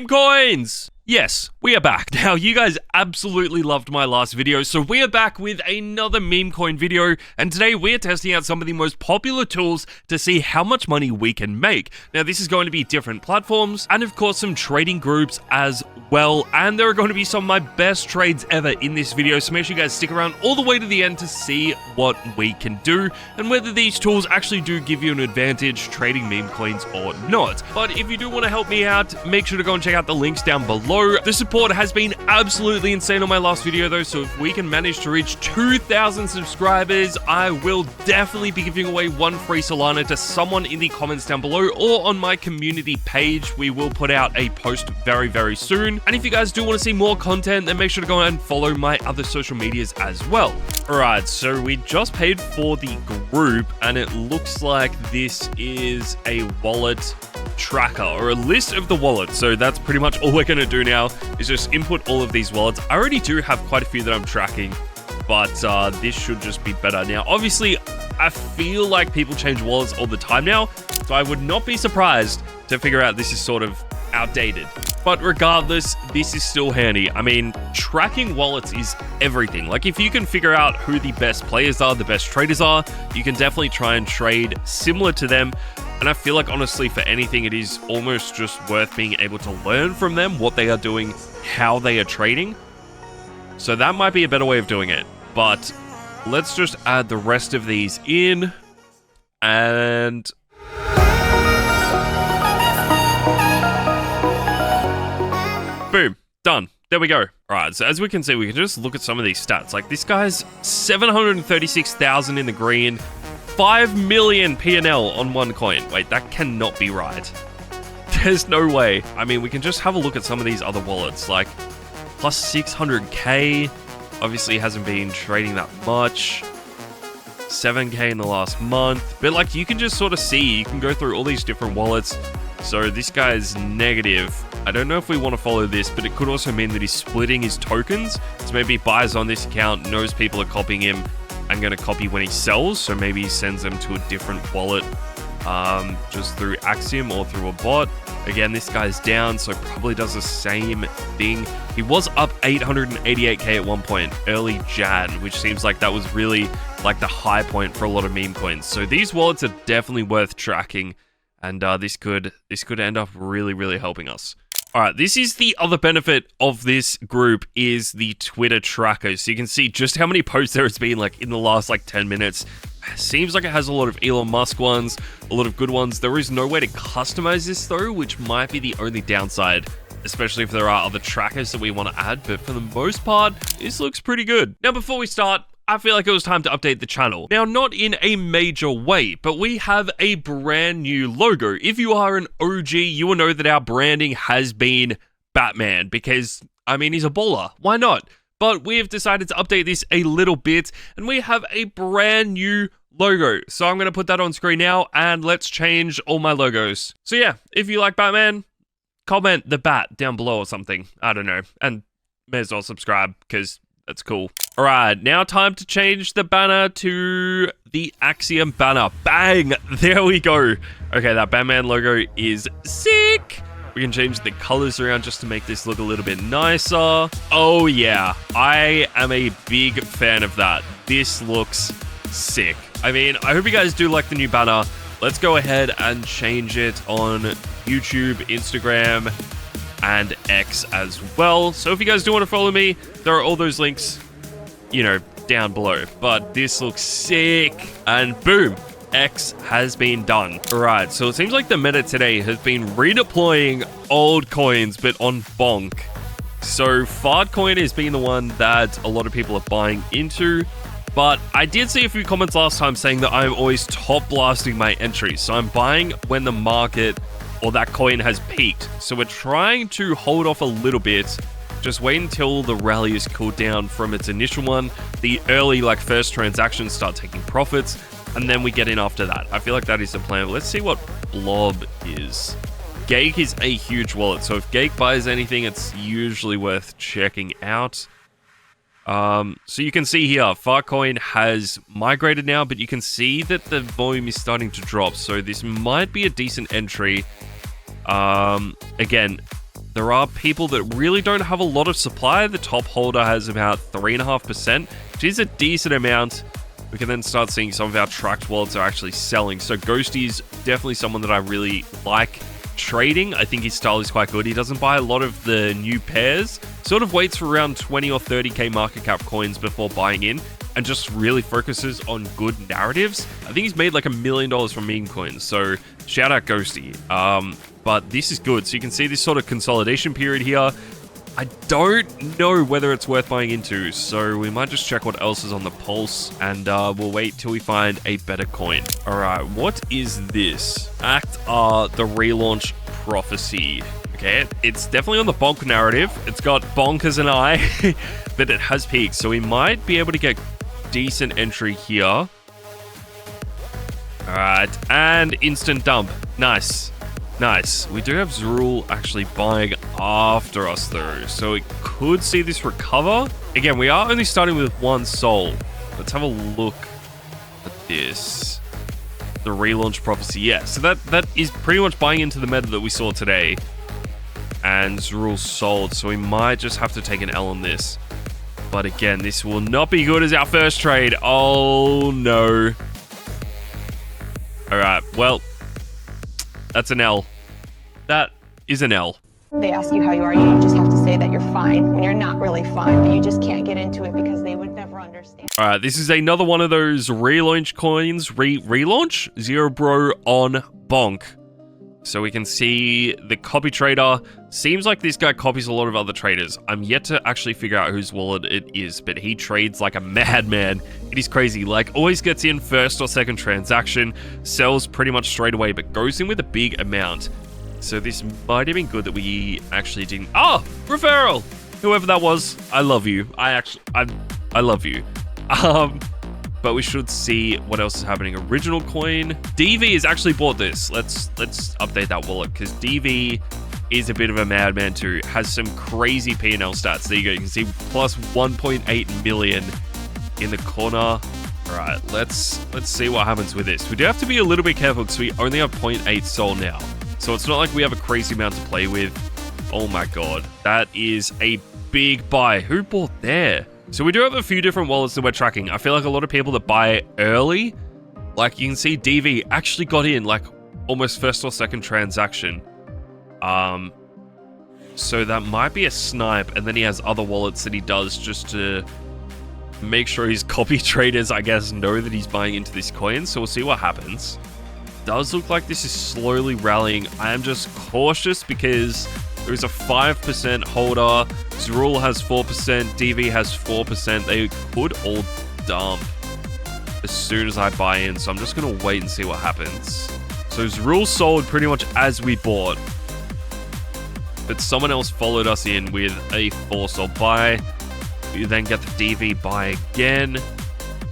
Memecoins! Yes, we are back. Now, you guys absolutely loved my last video, so we are back with another Memecoin video, and today we're testing out some of the most popular tools to see how much money we can make. Now, this is going to be different platforms, and of course some trading groups as well, and there are going to be some of my best trades ever in this video, so make sure you guys stick around all the way to the end to see what we can do, and whether these tools actually do give you an advantage trading meme coins or not. But if you do want to help me out, make sure to go and check out the links down below. The support has been absolutely insane on my last video though, so if we can manage to reach 2,000 subscribers, I will definitely be giving away one free Solana to someone in the comments down below or on my community page. We will put out a post very, very soon. And if you guys do want to see more content, then make sure to go and follow my other social medias as well. Alright, so we just paid for the group, and it looks like this is a wallet tracker or a list of the wallets. So that's pretty much all we're going to do now is just input all of these wallets. I already do have quite a few that I'm tracking, but this should just be better. Now, obviously, I feel like people change wallets all the time now, so I would not be surprised to figure out this is sort of outdated. But regardless, this is still handy. I mean, tracking wallets is everything. Like, if you can figure out who the best players are, the best traders are, you can definitely try and trade similar to them. And I feel like, honestly, for anything, it is almost just worth being able to learn from them what they are doing, how they are trading. So that might be a better way of doing it. But let's just add the rest of these in. And boom, done. There we go. All right, so as we can see, we can just look at some of these stats. Like, this guy's 736,000 in the green. 5 million P&L on one coin. Wait, that cannot be right. There's no way. I mean, we can just have a look at some of these other wallets, like plus 600k. Obviously hasn't been trading that much. 7k in the last month. But like, you can just sort of see, you can go through all these different wallets. So this guy's negative. I don't know if we want to follow this, but it could also mean that he's splitting his tokens. So maybe he buys on this account, knows people are copying him, and going to copy when he sells, so maybe he sends them to a different wallet just through Axiom or through a bot. Again, this guy's down, so probably does the same thing. He was up 888k at one point, early Jan, which seems like that was really like the high point for a lot of meme coins. So these wallets are definitely worth tracking, and this could end up really, really helping us. All right, this is the other benefit of this group is the Twitter tracker. So you can see just how many posts there has been like in the last like 10 minutes. Seems like it has a lot of Elon Musk ones, a lot of good ones. There is no way to customize this though, which might be the only downside, especially if there are other trackers that we want to add. But for the most part, this looks pretty good. Now, before we start, I feel like it was time to update the channel. Now, not in a major way, but we have a brand new logo. If you are an OG, you will know that our branding has been Batman because, I mean, he's a baller. Why not? But we have decided to update this a little bit, and we have a brand new logo. So I'm going to put that on screen now, and let's change all my logos. So yeah, if you like Batman, comment the bat down below or something. I don't know. And may as well subscribe because that's cool. All right, now time to change the banner to the Axiom banner. Bang! There we go. Okay, that Batman logo is sick. We can change the colors around just to make this look a little bit nicer. Oh yeah, I am a big fan of that. This looks sick. I mean, I hope you guys do like the new banner. Let's go ahead and change it on YouTube, Instagram, and X as well. So if you guys do want to follow me, there are all those links, you know, down below. But this looks sick. And boom, X has been done. All right, so it seems like the meta today has been redeploying old coins, but on Bonk. So Fart coin has been the one that a lot of people are buying into. But I did see a few comments last time saying that I'm always top blasting my entries. So I'm buying when the market or that coin has peaked. So we're trying to hold off a little bit. Just wait until the rally is cooled down from its initial one. The early, like, first transactions start taking profits, and then we get in after that. I feel like that is the plan. Let's see what Blob is. Gake is a huge wallet, so if Gake buys anything, it's usually worth checking out. So you can see here, Farcoin has migrated now, but you can see that the volume is starting to drop. So this might be a decent entry. Again, There are people that really don't have a lot of supply. The top holder has about 3.5%, which is a decent amount. We can then start seeing some of our tracked wallets are actually selling. So Ghosty's definitely someone that I really like trading. I think his style is quite good. He doesn't buy a lot of the new pairs, sort of waits for around 20 or 30k market cap coins before buying in, and just really focuses on good narratives. I think he's made like $1 million from Memecoin, so shout out Ghosty. But this is good. So you can see this sort of consolidation period here. I don't know whether it's worth buying into, so we might just check what else is on the pulse, and we'll wait till we find a better coin. All right, what is this? Act R, the relaunch prophecy. Okay, it's definitely on the bonk narrative. It's got bonk as an eye, but it has peaks, so we might be able to get decent entry here. All right, and instant dump. Nice. Nice. We do have Zrul actually buying after us though, so it could see this recover. Again, we are only starting with 1 soul. Let's have a look at this. The relaunch prophecy. Yeah, so that is pretty much buying into the meta that we saw today. And Zrul sold, so we might just have to take an L on this. But again, this will not be good as our first trade. Oh no. All right, well, that's an L. That is an L. They ask you how you are, you just have to say that you're fine when you're not really fine, but you just can't get into it because they would never understand. All right, this is another one of those relaunch coins. Relaunch? Zero Bro on Bonk. So we can see the copy trader. Seems like this guy copies a lot of other traders. I'm yet to actually figure out whose wallet it is, but he trades like a madman. It is crazy. Like, always gets in first or second transaction, sells pretty much straight away, but goes in with a big amount. So this might have been good that we actually didn't. Oh, referral. Whoever that was, I love you. I love you. But we should see what else is happening. Original coin. DV has actually bought this. Let's update that wallet because DV is a bit of a madman too. Has some crazy P&L stats. There you go. You can see plus 1.8 million in the corner. All right, let's see what happens with this. We do have to be a little bit careful because we only have 0.8 soul now. So it's not like we have a crazy amount to play with. Oh my god. That is a big buy. Who bought there? So we do have a few different wallets that we're tracking. I feel like a lot of people that buy early, like you can see DV actually got in like almost first or second transaction. So that might be a snipe, and then he has other wallets that he does just to make sure his copy traders, I guess, know that he's buying into this coin. So we'll see what happens. Does look like this is slowly rallying. I am just cautious because there is a 5% holder. Zrul has 4%. DV has 4%. They could all dump as soon as I buy in. So I'm just going to wait and see what happens. So Zrul sold pretty much as we bought. But someone else followed us in with a 4-soul buy. We then get the DV buy again.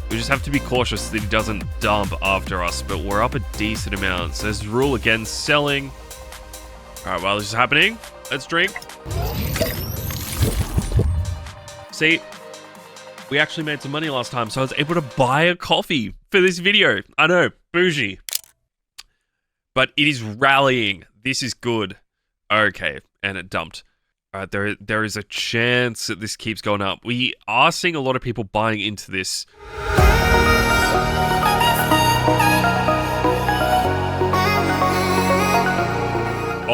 We just have to be cautious that he doesn't dump after us, but we're up a decent amount. So there's Zrul again selling. All right, while this is happening, let's drink. See, we actually made some money last time, so I was able to buy a coffee for this video. I know, bougie. But it is rallying. This is good. Okay, and it dumped. All right, there is a chance that this keeps going up. We are seeing a lot of people buying into this.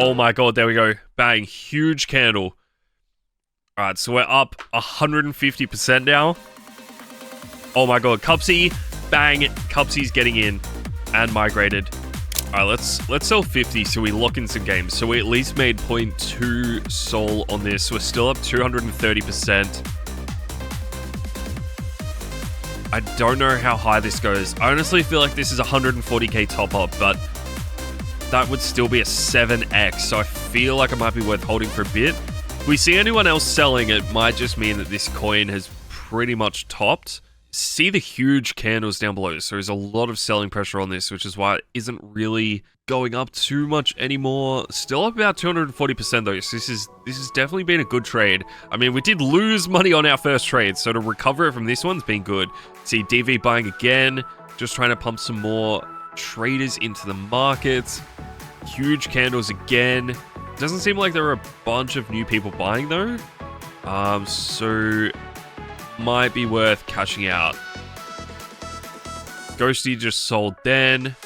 Oh my god, there we go. Bang, huge candle. All right, so we're up 150% now. Oh my god, Cupsy, bang, Cupsy's getting in and migrated. All right, let's sell 50 so we lock in some games. So we at least made 0.2 soul on this. We're still up 230%. I don't know how high this goes. I honestly feel like this is 140k top up, but that would still be a 7x. So I feel like it might be worth holding for a bit. If we see anyone else selling, it might just mean that this coin has pretty much topped. See the huge candles down below. So there's a lot of selling pressure on this, which is why it isn't really going up too much anymore. Still up about 240% though. So this has definitely been a good trade. I mean, we did lose money on our first trade, so to recover it from this one's been good. See DV buying again, just trying to pump some more traders into the market. Huge candles again. Doesn't seem like there are a bunch of new people buying though. So might be worth cashing out. Ghosty just sold then.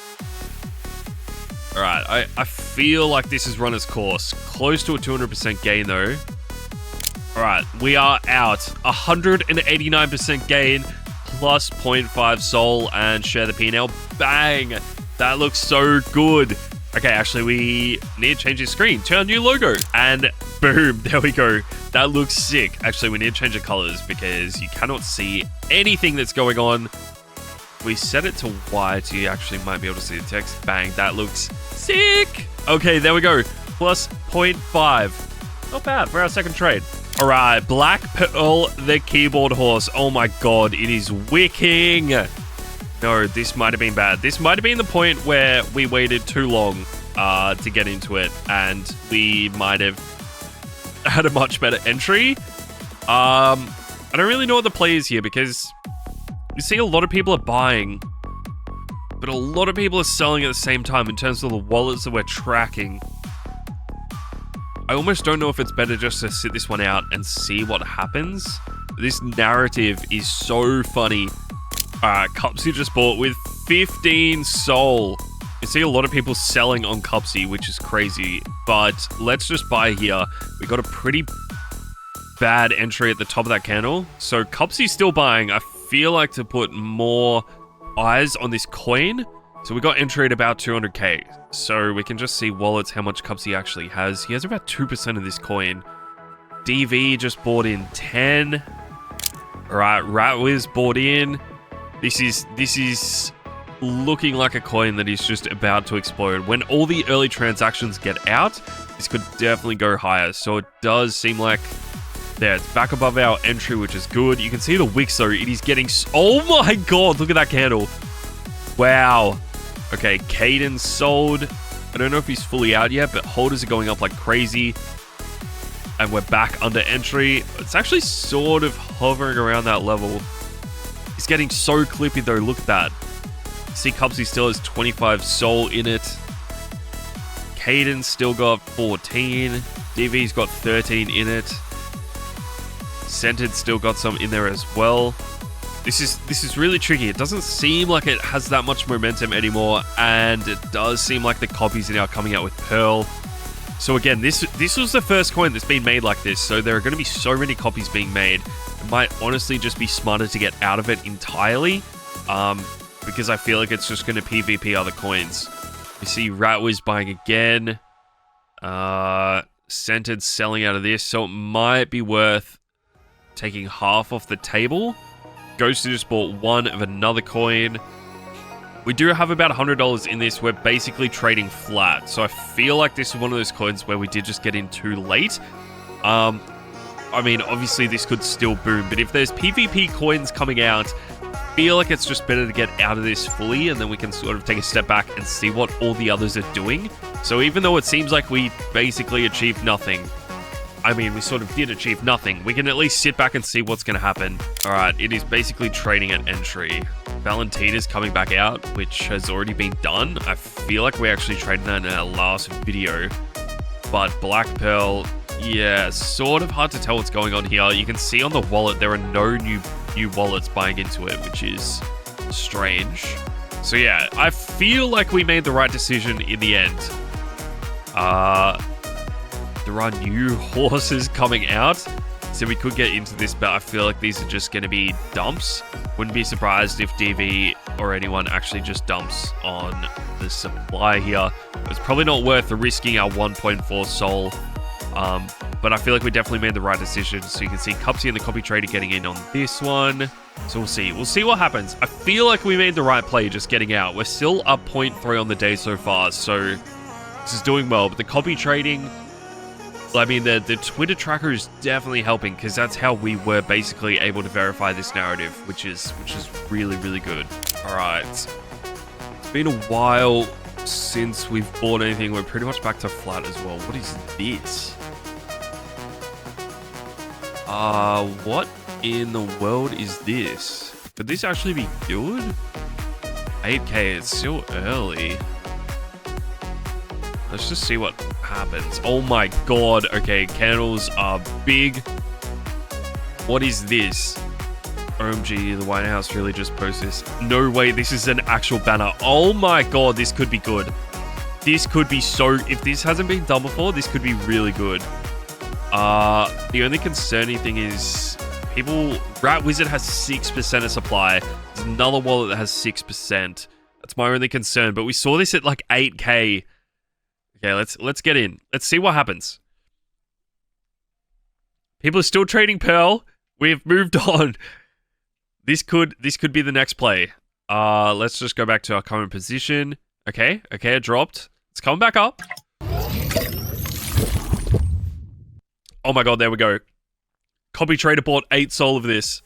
Alright, I feel like this has run its course. Close to a 200% gain though. Alright, we are out. 189% gain plus 0.5 soul and share the P&L. Bang! That looks so good. Okay, actually, we need to change the screen. Turn on new logo. And boom, there we go. That looks sick. Actually, we need to change the colors because you cannot see anything that's going on. We set it to white. You actually might be able to see the text. Bang, that looks sick. Okay, there we go. Plus 0.5. Not bad for our second trade. All right, Black Pearl, the keyboard horse. Oh my God, it is wicking. No, this might have been bad. This might have been the point where we waited too long to get into it, and we might have had a much better entry. I don't really know what the play is here because you see a lot of people are buying, but a lot of people are selling at the same time in terms of the wallets that we're tracking. I almost don't know if it's better just to sit this one out and see what happens. This narrative is so funny. Cupsy just bought with 15 soul. You see a lot of people selling on Cupsy, which is crazy, but let's just buy here. We got a pretty bad entry at the top of that candle. So Cupsy's still buying. I feel like to put more eyes on this coin. So we got entry at about 200k. So we can just see wallets how much Cupsy actually has. He has about 2% of this coin. DV just bought in 10. All right, Ratwiz bought in. This is looking like a coin that is just about to explode. When all the early transactions get out, this could definitely go higher. So it does seem like there, it's back above our entry, which is good. You can see the wicks though. It is getting... Oh my God, look at that candle. Wow. Okay, Caden sold. I don't know if he's fully out yet, but holders are going up like crazy. And we're back under entry. It's actually sort of hovering around that level. It's getting so clippy though, look at that. See, Cupsy still has 25 soul in it. Caden still got 14. DV's got 13 in it. Scented still got some in there as well. This is really tricky. It doesn't seem like it has that much momentum anymore, and it does seem like the copies are now coming out with Pearl. So again, this was the first coin that's been made like this, so there are going to be so many copies being made. It might honestly just be smarter to get out of it entirely, because I feel like it's just going to PvP other coins. You see Ratwiz buying again. Scented selling out of this, so it might be worth taking half off the table. Ghosty just bought one of another coin. We do have about $100 in this. We're basically trading flat. So I feel like this is one of those coins where we did just get in too late. I mean, obviously this could still boom, but if there's PvP coins coming out, I feel like it's just better to get out of this fully, and then we can sort of take a step back and see what all the others are doing. So even though it seems like we basically achieved nothing, I mean, we sort of did achieve nothing. We can at least sit back and see what's going to happen. All right, it is basically trading at entry. Valentina's coming back out, which has already been done. I feel like we actually traded that in our last video. But Black Pearl, yeah, sort of hard to tell what's going on here. You can see on the wallet, there are no new wallets buying into it, which is strange. So yeah, I feel like we made the right decision in the end. There are new horses coming out, so we could get into this, but I feel like these are just going to be dumps. Wouldn't be surprised if DV or anyone actually just dumps on the supply here. It's probably not worth risking our 1.4 soul, but I feel like we definitely made the right decision. So you can see Cupsy and the copy trader getting in on this one. So we'll see. We'll see what happens. I feel like we made the right play just getting out. We're still up 0.3 on the day so far, so this is doing well. But the copy trading... I mean, the Twitter tracker is definitely helping, because that's how we were basically able to verify this narrative, which is really, really good. All right. It's been a while since we've bought anything. We're pretty much back to flat as well. What is this? What in the world is this? Could this actually be good? 8K, it's still early. Let's just see what happens. Oh my god. Okay, candles are big. What is this? OMG, the White House really just posted this. No way, this is an actual banner. Oh my god, this could be good. This could be so... If this hasn't been done before, this could be really good. The only concerning thing is... Rat Wizard has 6% of supply. There's another wallet that has 6%. That's my only concern. But we saw this at like 8k. Okay, let's get in. Let's see what happens. People are still trading Pearl. We've moved on. This could be the next play. Let's just go back to our current position. Okay, it dropped. It's coming back up. Oh my god, there we go. Copy trader bought 8 soul of this.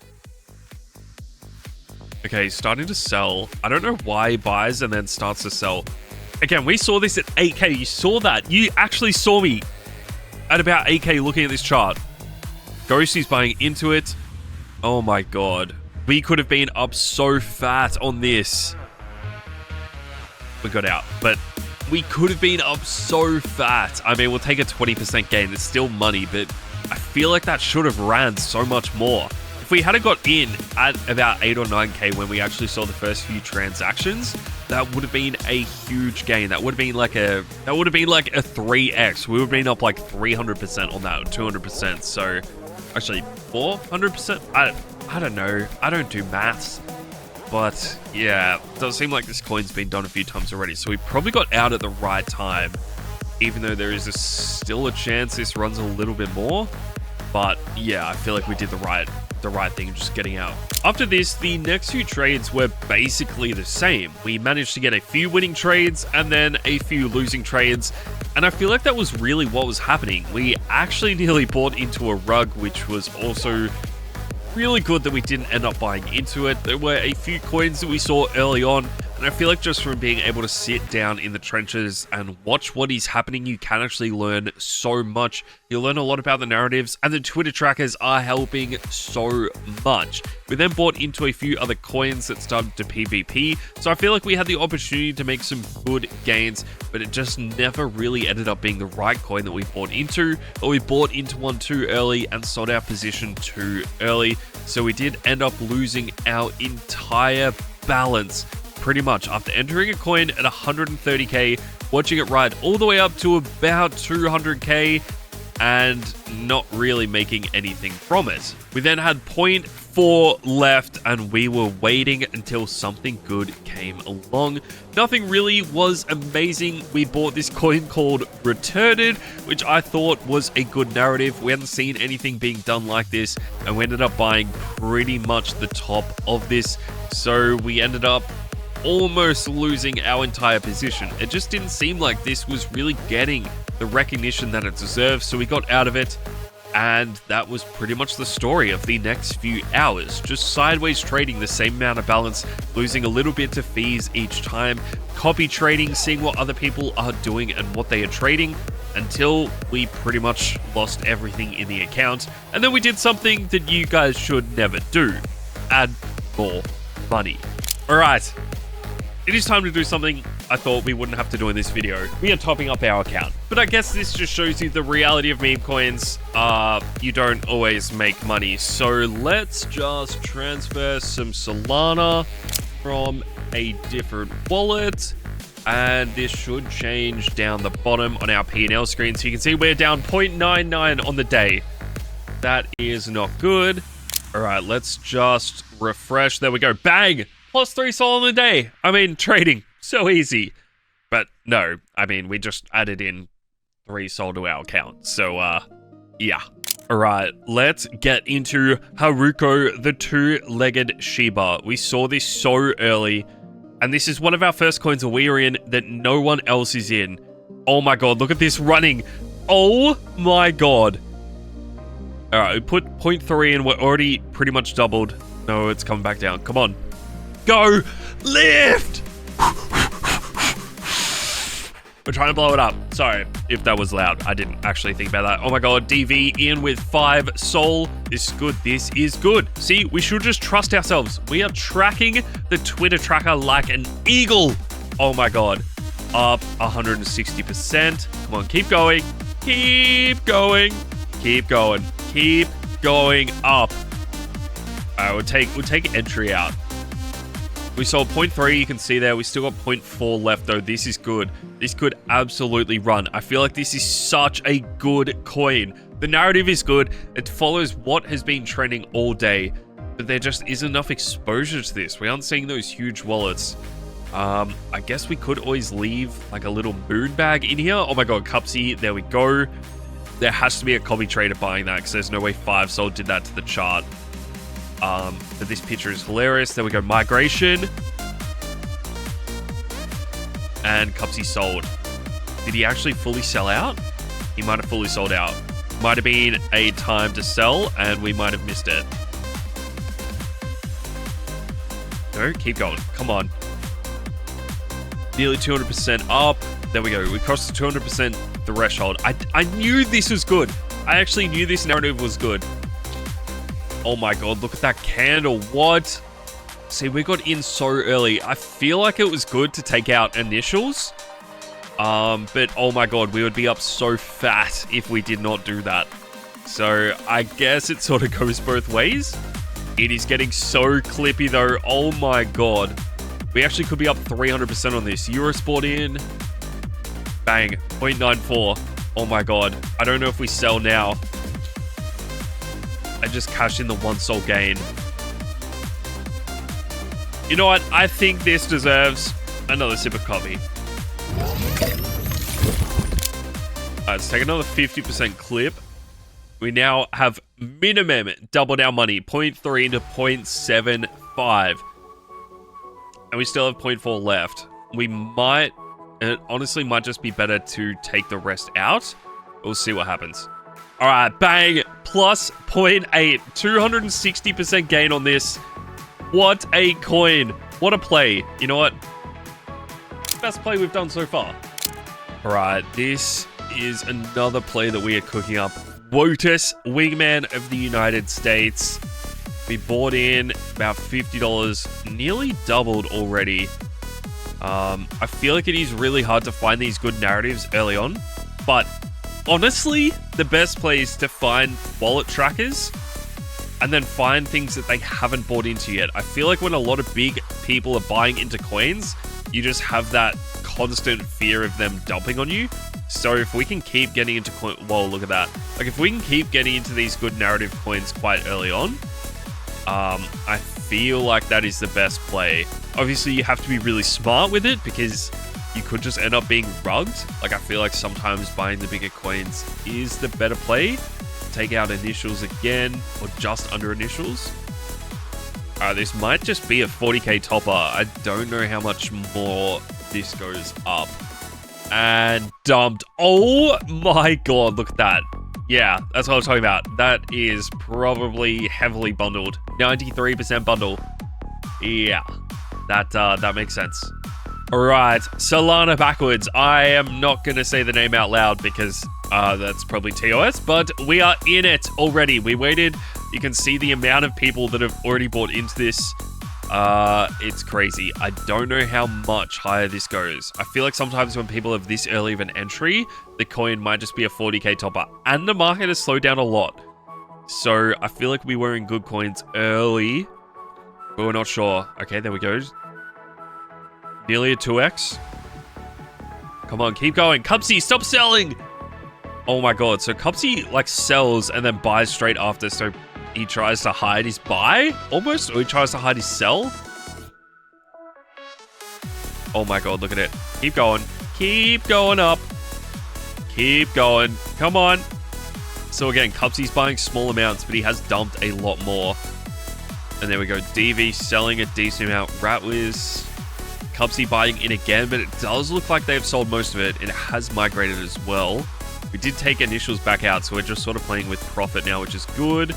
Okay, starting to sell. I don't know why he buys and then starts to sell. Again, we saw this at 8k. You saw that. You actually saw me at about 8k looking at this chart. Ghosty's buying into it. Oh my god. We could have been up so fat on this. We got out, but we could have been up so fat. I mean, we'll take a 20% gain. It's still money, but I feel like that should have ran so much more. If we had got in at about 8 or 9k when we actually saw the first few transactions, that would have been a huge gain. That would have been like a 3x. We would have been up like 300% on that, 200%. So actually 400%. I don't know. I don't do maths. But yeah, it does seem like this coin's been done a few times already. So we probably got out at the right time, even though there is still a chance this runs a little bit more. But yeah, I feel like we did the right thing, just getting out. After this, the next few trades were basically the same. We managed to get a few winning trades and then a few losing trades. And I feel like that was really what was happening. We actually nearly bought into a rug, which was also really good that we didn't end up buying into it. There were a few coins that we saw early on, and I feel like just from being able to sit down in the trenches and watch what is happening, you can actually learn so much. You'll learn a lot about the narratives, and the Twitter trackers are helping so much. We then bought into a few other coins that started to PvP, so I feel like we had the opportunity to make some good gains, but it just never really ended up being the right coin that we bought into, or we bought into one too early and sold our position too early. So we did end up losing our entire balance pretty much after entering a coin at 130k, watching it ride all the way up to about 200k and not really making anything from it. We then had 0.4 left and we were waiting until something good came along. Nothing really was amazing. We bought this coin called Returned, which I thought was a good narrative. We hadn't seen anything being done like this, and we ended up buying pretty much the top of this. So we ended up almost losing our entire position. It just didn't seem like this was really getting the recognition that it deserves, so we got out of it, and that was pretty much the story of the next few hours. Just sideways trading the same amount of balance, losing a little bit to fees each time, copy trading, seeing what other people are doing and what they are trading, until we pretty much lost everything in the account. And then we did something that you guys should never do: add more money. Alright, it is time to do something I thought we wouldn't have to do in this video. We are topping up our account. But I guess this just shows you the reality of meme coins. You don't always make money. So let's just transfer some Solana from a different wallet. And this should change down the bottom on our P&L screen. So you can see we're down 0.99 on the day. That is not good. All right, let's just refresh. There we go. Bang! Plus 3 sol on the day. I mean, trading. So easy. But no, I mean, we just added in 3 sol to our account. So, yeah. Alright, let's get into Haruko, the 2-legged Shiba. We saw this so early, and this is one of our first coins that we are in that no one else is in. Oh my god, look at this running. Oh my god. Alright, we put 0.3 in, we're already pretty much doubled. No, it's coming back down. Come on. Go! Lift! We're trying to blow it up. Sorry if that was loud. I didn't actually think about that. Oh my god, DV in with 5 sol. This is good. This is good. See, we should just trust ourselves. We are tracking the Twitter tracker like an eagle. Oh my god. up 160%. Come on, keep going. Keep going. Keep going. Keep going up. All right, we'll take entry out. We sold 0.3, you can see there. We still got 0.4 left, though. This is good. This could absolutely run. I feel like this is such a good coin. The narrative is good. It follows what has been trending all day, but there just isn't enough exposure to this. We aren't seeing those huge wallets. I guess we could always leave like a little moon bag in here. Oh my god, Cupsy, there we go. There has to be a copy trader buying that because there's no way 5Sol did that to the chart. But this picture is hilarious. There we go, migration. And Cupsy sold. Did he actually fully sell out? He might have fully sold out. Might have been a time to sell and we might have missed it. No, keep going. Come on. Nearly 200% up. There we go. We crossed the 200% threshold. I knew this was good. I actually knew this narrative was good. Oh my god, look at that candle. What? See, we got in so early. I feel like it was good to take out initials. But oh my god, we would be up so fat if we did not do that. So I guess it sort of goes both ways. It is getting so clippy though. Oh my god. We actually could be up 300% on this. Eurosport in. Bang. 0.94. Oh my god. I don't know if we sell now. I just cashed in the 1Sol gain. You know what? I think this deserves another sip of coffee. Alright, let's take another 50% clip. We now have minimum doubled our money. 0.3 to 0.75. And we still have 0.4 left. We might... It honestly might just be better to take the rest out. We'll see what happens. All right, bang, plus 0.8, 260% gain on this. What a coin. What a play. You know what? Best play we've done so far. All right, this is another play that we are cooking up. Wotus, wingman of the United States. We bought in about $50, nearly doubled already. I feel like it is really hard to find these good narratives early on, but honestly, the best play is to find wallet trackers and then find things that they haven't bought into yet. I feel like when a lot of big people are buying into coins, you just have that constant fear of them dumping on you. So if we can keep getting into coin, whoa, look at that. Like if we can keep getting into these good narrative coins quite early on, I feel like that is the best play. Obviously, you have to be really smart with it because you could just end up being rugged. Like, I feel like sometimes buying the bigger coins is the better play. Take out initials again, or just under initials. This might just be a 40k topper. I don't know how much more this goes up. And dumped. Oh my god, look at that. Yeah, that's what I was talking about. That is probably heavily bundled. 93% bundle. Yeah, that makes sense. All right, Solana backwards. I am not going to say the name out loud because that's probably TOS, but we are in it already. We waited. You can see the amount of people that have already bought into this. It's crazy. I don't know how much higher this goes. I feel like sometimes when people have this early of an entry, the coin might just be a 40k topper, and the market has slowed down a lot. So I feel like we were in good coins early, but we're not sure. Okay, there we go. Nearly a 2x. Come on, keep going. Cupsy, stop selling! Oh my god, so Cupsy like sells and then buys straight after, so he tries to hide his buy, almost, or he tries to hide his sell. Oh my god, look at it. Keep going. Keep going up. Keep going. Come on. So again, Cupsy's buying small amounts, but he has dumped a lot more. And there we go. DV selling a decent amount. Ratwiz. Cupsy buying in again, but it does look like they've sold most of it. It has migrated as well. We did take initials back out, so we're just sort of playing with profit now, which is good.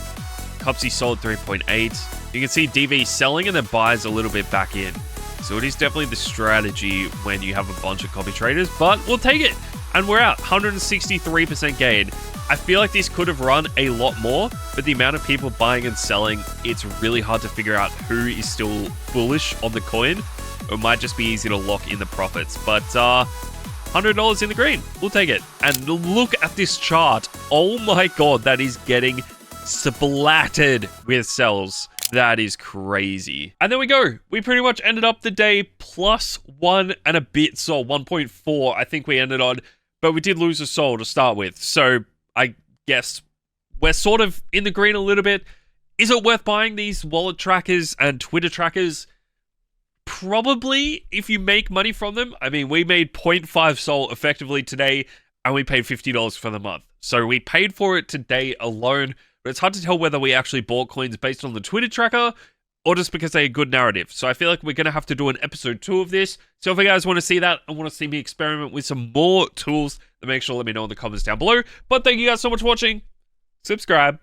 Cupsy sold 3.8. You can see DV selling and then buys a little bit back in. So it is definitely the strategy when you have a bunch of copy traders, but we'll take it. And we're out, 163% gain. I feel like this could have run a lot more, but the amount of people buying and selling, it's really hard to figure out who is still bullish on the coin It might just be easy to lock in the profits. But $100 in the green. We'll take it. And look at this chart. Oh my god, that is getting splattered with sells. That is crazy. And there we go. We pretty much ended up the day plus 1 and a bit. So 1.4 I think we ended on. But we did lose a soul to start with. So I guess we're sort of in the green a little bit. Is it worth buying these wallet trackers and Twitter trackers? Probably, if you make money from them. I mean, we made 0.5 sol effectively today, and we paid $50 for the month. So we paid for it today alone, but it's hard to tell whether we actually bought coins based on the Twitter tracker or just because they're a good narrative. So I feel like we're going to have to do an episode 2 of this. So if you guys want to see that and want to see me experiment with some more tools, then make sure to let me know in the comments down below. But thank you guys so much for watching. Subscribe.